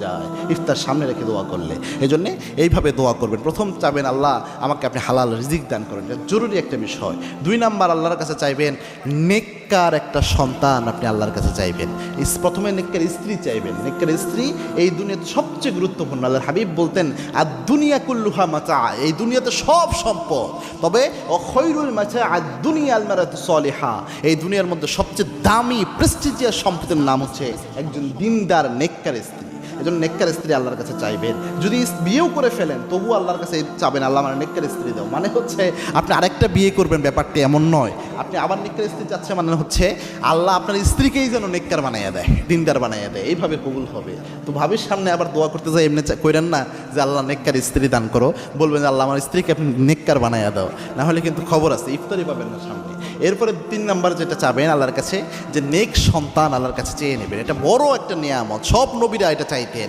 যায় ইফতার সামনে রেখে দোয়া করলে। এই জন্যে এইভাবে দোয়া করবেন। প্রথম চাবেন আল্লাহ আমাকে আপনি হালাল রিজিক দান করেন, এটা জরুরি একটা বিষয়। 2 নাম্বার আল্লাহর কাছে চাইবেন নেককার একটা সন্তান আপনি আল্লাহর কাছে চাইবেন। প্রথমে নেককার স্ত্রী চাইবেন। নেককার স্ত্রী এই দুনিয়াতে সবচেয়ে গুরুত্বপূর্ণ। আল্লাহর হাবিব বলতেন আর দুনিয়া কুল্লুহা মাতা, এই দুনিয়াতে সব সম্পদ, তবে খৈরুল মাতা আর দুনিয়া আল মারাতু সলিহা, এই দুনিয়ার মধ্যে সবচেয়ে দামি প্রেস্টিজিয়াস সম্পদের নাম হচ্ছে একজন দিনদার নেককার স্ত্রী। এজন্য নেককার স্ত্রী আল্লাহর কাছে চাইবেন। যদি বিয়েও করে ফেলেন তবু আল্লাহর কাছে চাবেন আল্লাহ আমার নেককার স্ত্রী দাও। মানে হচ্ছে আপনি আরেকটা বিয়ে করবেন ব্যাপারটি এমন নয়। আপনি আবার নেককার স্ত্রী চাচ্ছে মানে হচ্ছে আল্লাহ আপনার স্ত্রীকেই যেন নেককার বানাইয়া দেয়, দিনদার বানাইয়া দেয়, এইভাবে কবুল হবে। তো ভাবির সামনে আবার দোয়া করতে যাই এমনি কইরেন না যে আল্লাহ নেককার স্ত্রী দান করো, বলবেন যে আল্লাহ আমার স্ত্রীকে আপনি নেককার বানাইয়া দাও, না হলে কিন্তু খবর আছে ইফতারি পাবেন না সামনে। এরপরে 3 নাম্বার যেটা চাবেন আল্লাহর কাছে যে নেক সন্তান আল্লাহর কাছে চেয়ে নেবেন। এটা বড় একটা নিয়ামত, সব নবীরা এটা চাইতেন।